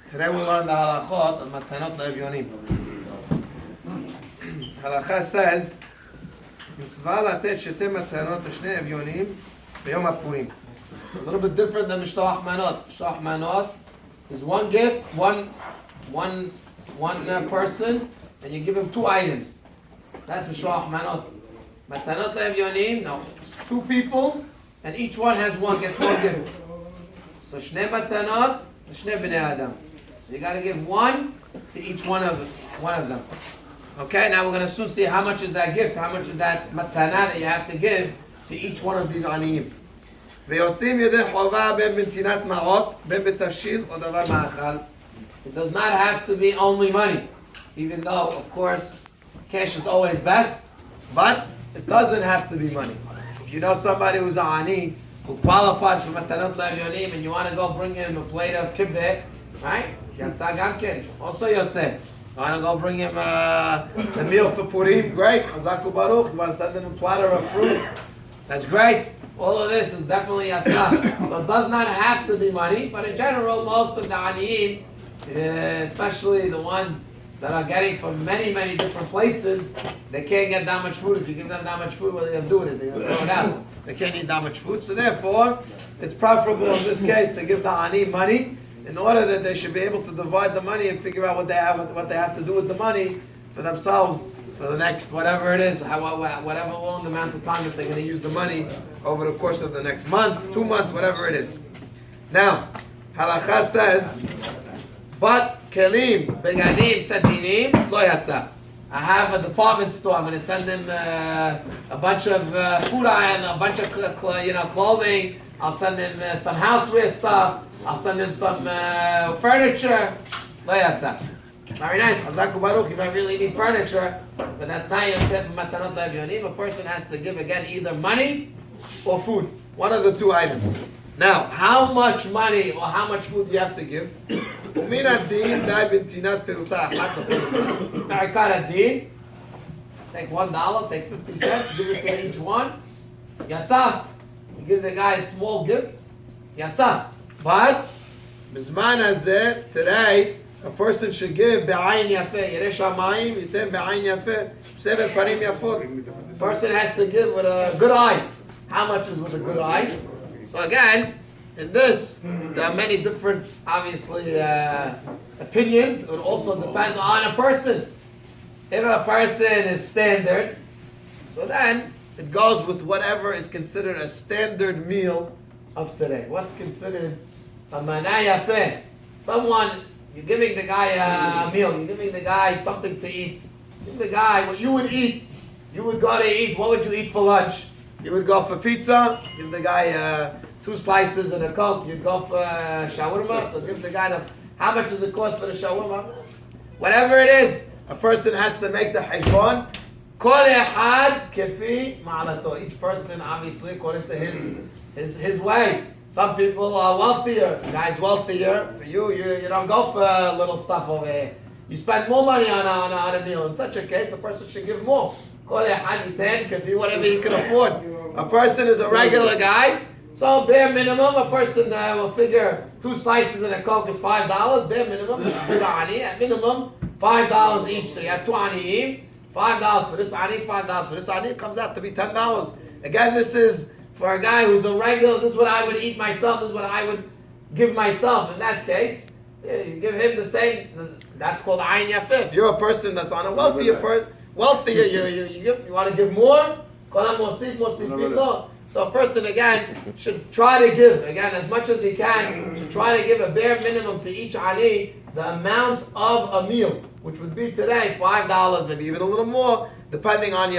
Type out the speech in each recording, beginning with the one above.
Today we learn the halachot of matanot le'evyonim. Halacha says, "Mitzvah latet shetei matanot l'shnei evyonim b'yom ha'purim." A little bit different than mishloach manot. Mishloach manot is one gift, one person, and you give him two items. That's mishloach manot. Matanot le'evyonim, no, it's two people, and each one gets one gift. So shnei matanot, shnei bnei adam. So you got to give one to each one of them. Okay, now we're going to soon see how much is that gift, how much is that matana that you have to give to each one of these aniyim. ויוצאים ידי חובה בין בנתינת מעות, בין בתבשיל או דבר מאכל. It does not have to be only money, even though, of course, cash is always best, but it doesn't have to be money. If you know somebody who's a ani, who qualifies for matanot le'evyonim, and you want to go bring him a plate of kibbeh, right? Yatsa gamken, also yotze. You want to go bring him the meal for Purim, great. Hazaku Baruch. You want to send him a platter of fruit, that's great. All of this is definitely yatsa. So it does not have to be money, but in general, most of the aniyim, especially the ones that are getting from many, many different places, they can't get that much food. If you give them that much food, what are they going to do with it? They're going to throw it out. They can't eat that much food. So therefore, it's preferable in this case to give the ani money in order that they should be able to divide the money and figure out what they have to do with the money for themselves for the next whatever it is, whatever long amount of time that they're going to use the money over the course of the next month, 2 months, whatever it is. Now, halacha says, but kelim, begadim, setinim, lo yatsa. I have a department store. I'm going to send them a bunch of food item, a bunch of clothing. I'll send them some houseware stuff. I'll send them some furniture. Lo yatsa. Very nice. Hazaku Baruch. You might really need furniture, but that's not Yosef and matanot le'evyonim. A person has to give again either money or food. One of the two items. Now, how much money or how much food do you have to give? Min ad-din dai b'ntinat peruta achat l'chol. Ma'ikar ad-din, take $1, take 50 cents, give it to each one. Yatsa. You give the guy a small gift. Yatsa. But b'zman hazeh, today, a person should give be'ayin yafeh. Yerei shamayim yitem be'ayin yafeh. Seven panim yafot. A person has to give with a good eye. How much is with a good eye? So again, in this, there are many different, obviously, opinions. It also depends on a person. If a person is standard, so then it goes with whatever is considered a standard meal of today. What's considered a mana yafeh? Someone, you're giving the guy a meal, you're giving the guy something to eat. Give the guy what you would eat. You would go to eat, what would you eat for lunch? You would go for pizza, give the guy 2 slices and a Coke. You'd go for shawarma, so give the guy how much does it cost for the shawarma? Whatever it is, a person has to make the hishbon. Kol ehad kefi ma'alato. Each person, obviously, according to his way. Some people are wealthier. The guy's wealthier. For you don't go for little stuff over here. You spend more money on a meal. In such a case, a person should give more. Whatever he can afford. A person is a regular guy, so bare minimum, a person will figure 2 slices and a Coke is $5. Bare minimum, at minimum, $5 each. So you have 2 aniyim, $5 for this ani, $5 for this ani. It comes out to be $10. Again, this is for a guy who's a regular. This is what I would eat myself. This is what I would give myself. In that case, you give him the same. That's called ayin yafeh. If you're a person that's on a wealthier, you want to give more. So a person again should try to give again as much as he can. Should try to give a bare minimum to each ani the amount of a meal, which would be today $5, maybe even a little more, depending on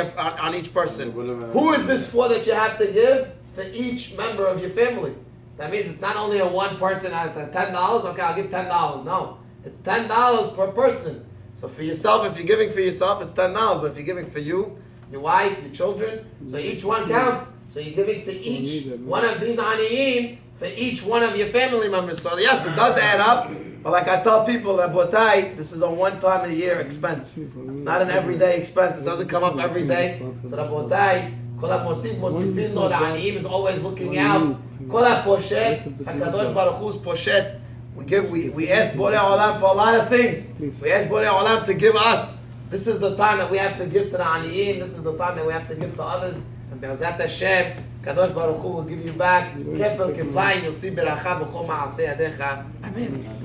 each person. Who is this for that you have to give? For each member of your family. That means it's not only a one person at $10. Okay, I'll give $10. No, it's $10 per person. So for yourself, if you're giving for yourself, it's $10. But if you're giving for you, your wife, your children, so each one counts. So you're giving to each one of these aniyim for each one of your family members. So yes, it does add up. But like I tell people, that botai, this is a one-time-a-year expense. It's not an everyday expense. It doesn't come up every day. So the botai, kol mosifin lo, the aniyim is always looking out. Kol poshet, Hakadosh Baruch Hu's poshet We ask Borei Olam for a lot of things. We ask Borei Olam to give us. This is the time that we have to give to the Aniyim. This is the time that we have to give to others. And Be'ezrat Hashem, Kadosh Baruch Hu will give you back. Kefel Keflaim, you'll see Beracha B'chol Ma'aseh Yadecha. Amen.